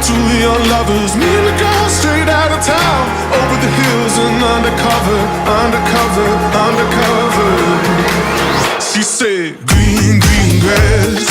Two young lovers, me and the girl straight out of town, over the hills and undercover, undercover, undercover. She said, green, green grass.